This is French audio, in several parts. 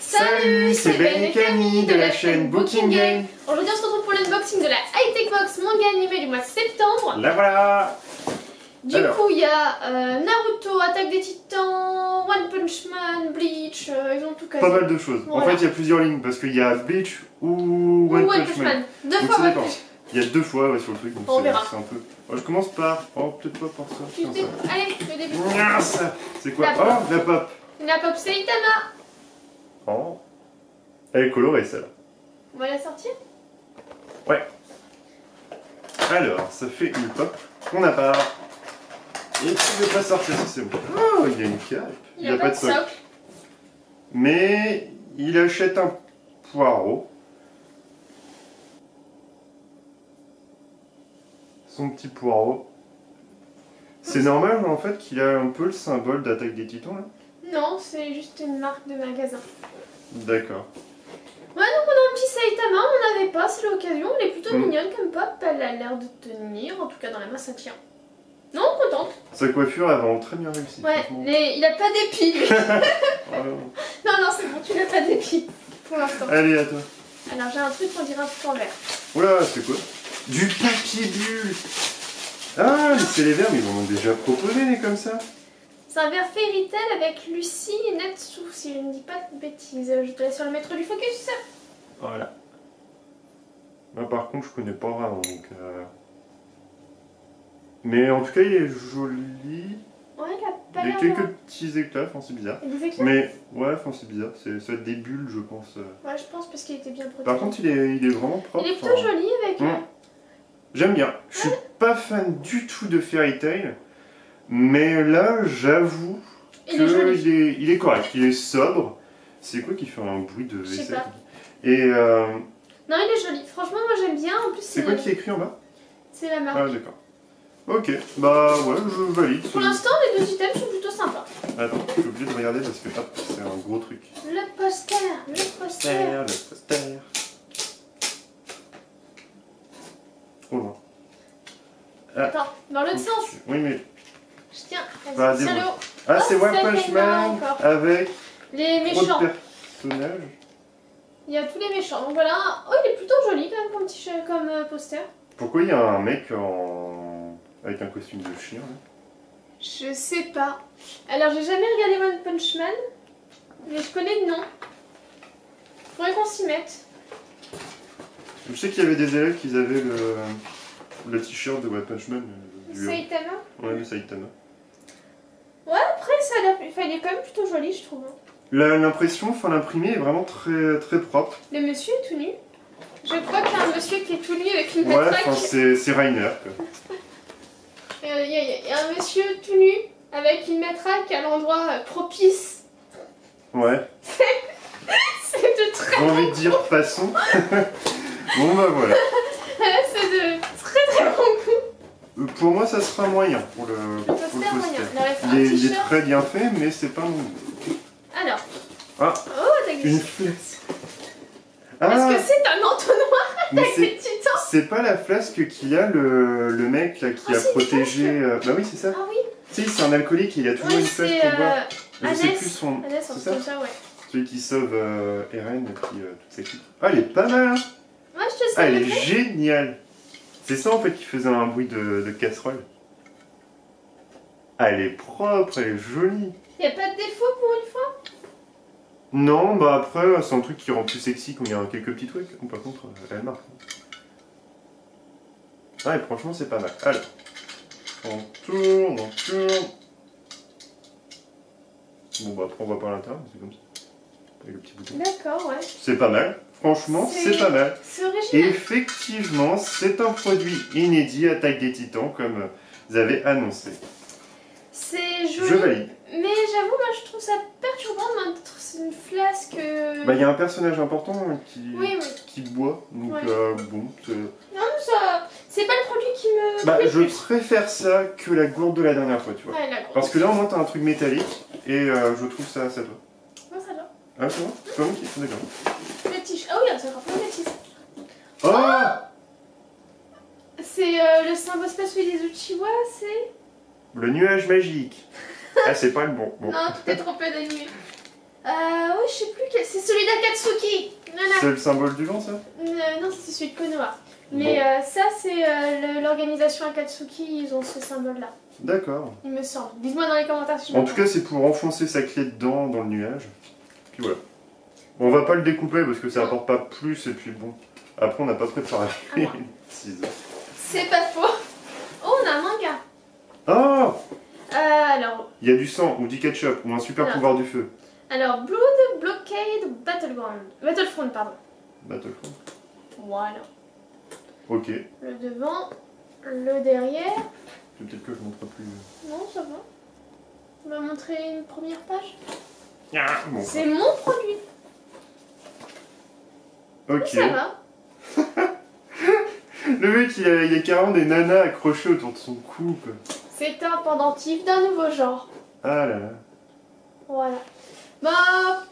Salut, c'est Ben et Camille de la chaîne Booking Game. Aujourd'hui on se retrouve pour l'unboxing de la High-Tech Box manga animé du mois de septembre. La voilà. Du coup il y a Naruto, Attaque des Titans, One Punch Man, Bleach, ils ont tout casé. Pas mal de choses. Voilà. En fait il y a plusieurs lignes parce qu'il y a Bleach ou One Punch Man. Deux donc fois ça One dépend. Punch. Il y a deux fois ouais, sur le truc donc On verra. c'est un peu... Oh, je commence par... Oh peut-être pas par ça. Tiens, ça. Allez, le début. Ah, ça. C'est quoi? La pop. Oh la pop. La pop Saitama. Oh. Elle est colorée celle-là. On va la sortir. Ouais. Alors ça fait une pop qu'on n'a pas. Et tu ne veux pas sortir si c'est bon. Oh, il y a une cape. Il n'y a pas de socle. Mais il achète un poireau. Son petit poireau. C'est normal en fait qu'il a un peu le symbole d'Attaque des Titans là? Non, c'est juste une marque de magasin. D'accord. Ouais, donc on a un petit Saitama, on n'avait pas, c'est l'occasion. Elle est plutôt mignonne comme pop, elle a l'air de tenir, en tout cas dans la main ça tient. Non, contente. Sa coiffure elle a vraiment très bien réussi. Ouais, il a pas d'épi lui. Oh. Non, c'est bon, tu n'as pas d'épi pour l'instant. Allez à toi. Alors j'ai un truc qu'on dirait un truc en verre. Oula, c'est quoi? Du papier bulle. Ah, c'est les verres, mais ils m'en ont déjà proposé les comme ça. C'est un verre Fairy Tail avec Lucie et Natsu, si je ne dis pas de bêtises. Je te laisse sur le maître du focus. Voilà. Moi par contre je connais pas vraiment donc mais en tout cas il est joli. Ouais, il a pas Il y a l'air... quelques petits éclats, enfin c'est bizarre. Il y a des éclats. Mais ouais, enfin c'est bizarre, ça va être des bulles je pense. Ouais, je pense parce qu'il était bien protégé. Par contre il est vraiment propre. Il est plutôt joli avec... J'aime bien. Je suis pas fan du tout de Fairy Tail. Mais là j'avoue qu'il est correct, il est sobre. C'est quoi qui fait un bruit de vaisselle? Je sais pas. Et Non, il est joli. Franchement, moi j'aime bien. En plus, c'est quoi qui est écrit en bas? C'est la marque. Ah d'accord. Ok, bah ouais, je valide. Pour l'instant, les deux items sont plutôt sympas. Attends, je suis obligé de regarder parce que hop, c'est un gros truc. Le poster. Le poster. Trop loin. Ah. Attends, dans l'autre sens. Oui, mais. Je tiens. Bah, Vas-y, tiens-le haut. Ah, Oh, c'est One ça Punch fait marrant Man encore. avec Les trop méchants. de personnages. Il y a tous les méchants. Donc voilà. Oh, il est plutôt joli quand même comme poster. Pourquoi il y a un mec avec un costume de chien là? Je sais pas. Alors, j'ai jamais regardé One Punch Man, mais je connais le nom. Faudrait qu'on s'y mette. Je sais qu'il y avait des élèves qui avaient le t-shirt de One Punch Man. Saitama. Ouais, le Saitama. Ouais, après, ça a l'air... Enfin, il est quand même plutôt joli, je trouve. L'impression, enfin l'imprimé est vraiment très, très propre. Le monsieur est tout nu. Je crois qu'il y a un monsieur qui est tout nu avec une Ouais, matraque. enfin c'est Rainer quoi. Il y a un monsieur tout nu avec une matraque à l'endroit propice. Ouais. C'est de très... J'ai envie de dire passons. Bon bah voilà. C'est de très bon goût. Pour moi ça sera moyen pour le poster poster. moyen. Alors, Il est très bien fait mais c'est pas mon goût. Alors. Ah, Oh, t'as une flasque. Est-ce que c'est un entonnoir avec des titans? C'est pas la flasque qu'il a le mec là qui a protégé... Bah oui c'est ça. Ah oui. Tu sais c'est un alcoolique et il y a toujours une flasque pour boire. Je sais plus son... Hannes, c'est ça, ouais. Celui qui sauve Eren et puis toute sa équipe. Ah elle est pas mal hein. Ouais, je te sais. Ah elle est géniale. C'est ça en fait qui faisait un bruit de casserole. Ah elle est propre, elle est jolie. Y a pas de défaut pour une fois? Non, bah après c'est un truc qui rend plus sexy quand il y a quelques petits trucs. Par contre elle marque. Ah et franchement c'est pas mal. Alors, on tourne. Bon bah après on voit pas l'intérieur, c'est comme ça. Avec le petit bouton. D'accord, ouais. C'est pas mal. Franchement, c'est pas mal. C'est original. Effectivement, c'est un produit inédit Attaque des Titans, comme vous avez annoncé. C'est joli. Je valide. Mais j'avoue, moi je trouve ça perturbant de mettre une flasque. Bah, il y a un personnage important qui boit, donc bon. Non, mais ça. C'est pas le produit qui me. Bah, plaît je plus. préfère ça que la gourde de la dernière fois, tu vois. Ouais, la grosse. Parce que là, au moins, t'as un truc métallique, et je trouve ça doit. Non, ça va. Ah, c'est bon? C'est pas bon qui est d'accord. Le t-shirt. Ah oui, c'est encore plus le t-shirt. Oh! C'est le symbole spatial des Uchiwa, c'est. Le nuage magique. Ah, c'est pas le bon. Bon. Non, tu t'es trompé d'animé. Ouais, je sais plus quel. C'est celui d'Akatsuki. C'est le symbole du vent, ça? Non, c'est celui de Konoha. Mais ça, c'est l'organisation Akatsuki, ils ont ce symbole-là. D'accord. Il me semble. Dites-moi dans les commentaires si je En me tout trompe. cas, c'est pour enfoncer sa clé dedans, dans le nuage. Puis voilà. On va pas le découper parce que ça apporte pas plus, et puis bon. Après, on n'a pas préparé. Ah, moi. Ciseaux. C'est pas faux. Oh, on a un manga. Ah! Alors, Il y a du sang, ou du ketchup, ou un super Alors. pouvoir du feu. Blood Blockade Battlefront, pardon. Battlefront. Voilà. Ok. Le devant, le derrière. Peut-être que je montre plus. Non, ça va. On va montrer une première page. Ah, bon. C'est mon produit. Ok. Ça va. Le mec, il y a carrément des nanas accrochées autour de son cou, quoi. C'est un pendentif d'un nouveau genre. Ah là là. Voilà. Bah,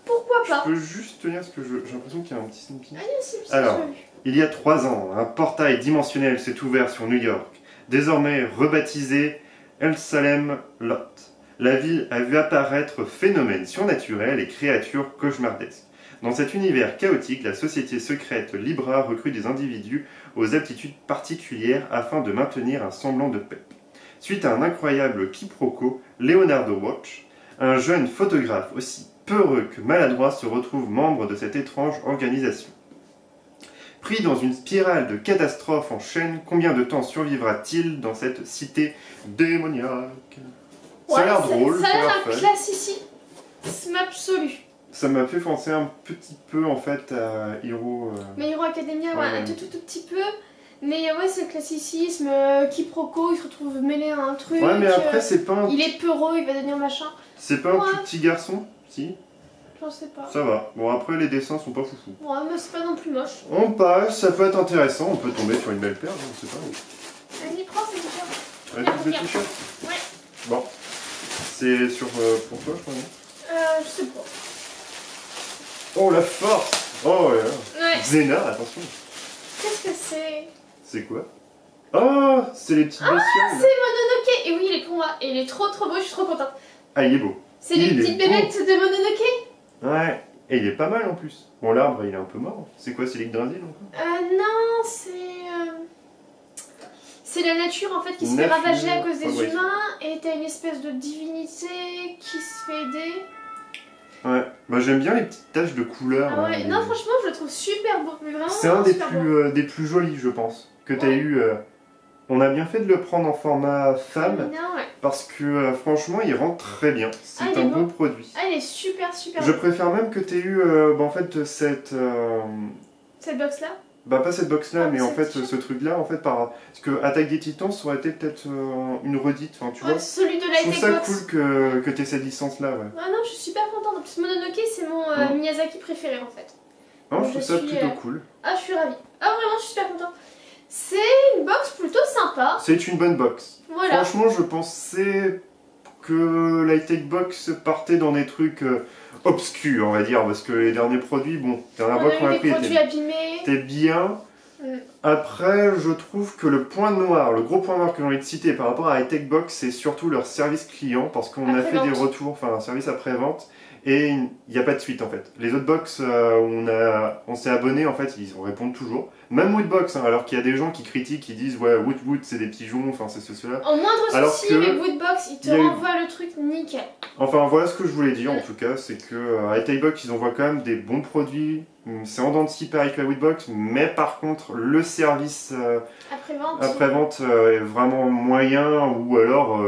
pourquoi Je pas. peux juste tenir ce que je... J'ai l'impression qu'il y a un petit sneaky. Ah, c'est Alors. joli. Il y a 3 ans, un portail dimensionnel s'est ouvert sur New York, désormais rebaptisé El Salem Lot. La ville a vu apparaître phénomènes surnaturels et créatures cauchemardesques. Dans cet univers chaotique, la société secrète Libra recrute des individus aux aptitudes particulières afin de maintenir un semblant de paix. Suite à un incroyable quiproquo, Leonardo Watch, un jeune photographe aussi peureux que maladroit, se retrouve membre de cette étrange organisation. Pris dans une spirale de catastrophes en chaîne, combien de temps survivra-t-il dans cette cité démoniaque? Ça a l'air drôle, Ça a l'air fun. un classicisme absolu. Ça m'a fait penser un petit peu en fait à Hero. Mais Hero Academia, ouais, Ouais. un tout petit peu. Mais ouais, c'est le classicisme, quiproquo, il se retrouve mêlé à un truc. Ouais, mais après, c'est pas un, il est peureux, il va devenir machin. c'est pas un Ouais. tout petit garçon? Si, J'en sais pas. ça va. Bon, après, les dessins sont pas foufou. Ouais, mais c'est pas non plus moche. On passe, ça peut être intéressant, on peut tomber sur une belle paire, je sais pas. Vas-y, prends, c'est t-shirt. Un Regarde, truc de regarde. t-shirt? Ouais. Bon. C'est sur pour toi, je crois, non? Je sais pas. Oh, la force! Oh là là! Ouais. Xena, attention! Qu'est-ce que c'est? C'est quoi? Oh, c'est les petites bestioles! C'est Mononoke. Et oui, il est pour moi. Et il est trop beau, je suis trop contente. Ah, il est beau! C'est les Il est petites beau. bébêtes de Mononoke. Ouais, et il est pas mal en plus. Bon, l'arbre, il est un peu mort. C'est quoi, c'est l'Yggdrasil encore? Non, c'est la nature en fait qui se fait Nature, ravager à cause des ouais. humains et t'as une espèce de divinité qui se fait aider. Ouais, bah j'aime bien les petites taches de couleur. Ah ouais, là, non les- franchement je le trouve super beau, mais vraiment C'est un des super beau. des plus jolis, je pense, que t'as Ouais. eu. On a bien fait de le prendre en format femme, Féminin, ouais. parce que franchement, il rentre très bien. C'est Ah, il est un beau. bon produit. Ah il est super Je beau. préfère même que t'aies eu, bah, en fait, cette... Cette box là. Bah pas cette box là, Ah, mais en cette fait t-shirt. ce truc là, en fait, parce que Attaque des Titans, ça aurait été peut-être une redite, enfin tu Ouais, vois. celui de Je la trouve ça box. cool que t'aies cette licence là, ouais. Ah non, je suis super contente. En plus Mononoke c'est mon Miyazaki préféré en fait. Non, je Je trouve ça suis, plutôt cool. Ah je suis ravie. Ah vraiment je suis super contente. C'est une box plutôt sympa. C'est une bonne box. Voilà. Franchement, je pensais que la Tech Box partait dans des trucs obscurs, on va dire, parce que les derniers produits, bon, la dernière On fois qu'on a a eu des pris produits abîmés. était bien. Mm. Après, je trouve que le point noir, le gros point noir que j'ai envie de citer par rapport à Tech Box, c'est surtout leur service client, parce qu'on a fait des Après-vente. retours, enfin un service après-vente, et il n'y a pas de suite en fait. Les autres box où on s'est abonné, en fait, ils répondent toujours. Même Woodbox, hein, alors qu'il y a des gens qui critiquent, qui disent ouais, Wood c'est des pigeons, enfin c'est cela. En moindre Alors souci, que les Woodbox, ils te il y a eu- renvoient le truc nickel. Enfin voilà ce que je voulais dire en tout cas, c'est que à Box ils envoient quand même des bons produits. C'est en dents de scie pareil que la Woodbox, mais par contre le service Après-vente. après-vente est vraiment moyen ou alors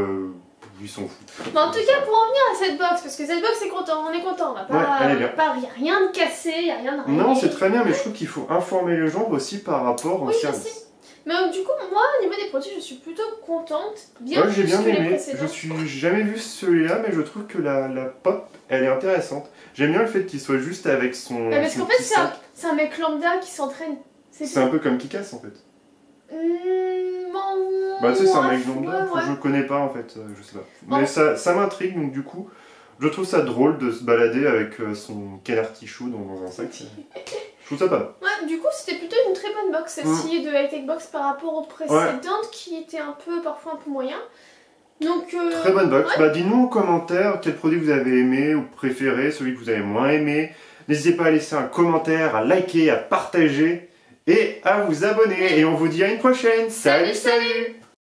ils s'en foutent. Mais en tout cas, pour en venir à cette box, parce que cette box est content, on est content, on va Ouais, pas, elle est bien. y a rien de cassé, y a rien de rayé. Non, c'est très bien, mais je trouve qu'il faut informer les gens aussi par rapport au Oui, je service. sais. Mais du coup, moi, au niveau des produits, je suis plutôt contente. Bien Moi j'ai plus bien que les aimé, précédents. je suis jamais vu celui-là, mais je trouve que la pop elle est intéressante. J'aime bien le fait qu'il soit juste avec son. Parce son qu'en fait, petit c'est un, sac. c'est un mec lambda qui s'entraîne. C'est un peu comme Kick-Ass en fait. Bon, Bah tu sais, c'est un ouais, mec lambda, ouais, ouais. je connais pas en fait, je sais pas. Bon. Mais ça m'intrigue, donc du coup, je trouve ça drôle de se balader avec son canard tichou dans un sac. Je trouve ça pas mal. Ouais, du coup, c'était plutôt une très bonne box, celle-ci de High Tech Box par rapport aux précédentes qui étaient parfois un peu moyen. Donc, Très bonne box. ouais. Bah, dites-nous en commentaire quel produit vous avez aimé ou préféré, celui que vous avez moins aimé. N'hésitez pas à laisser un commentaire, à liker, à partager et à vous abonner. Et on vous dit à une prochaine. Salut, salut!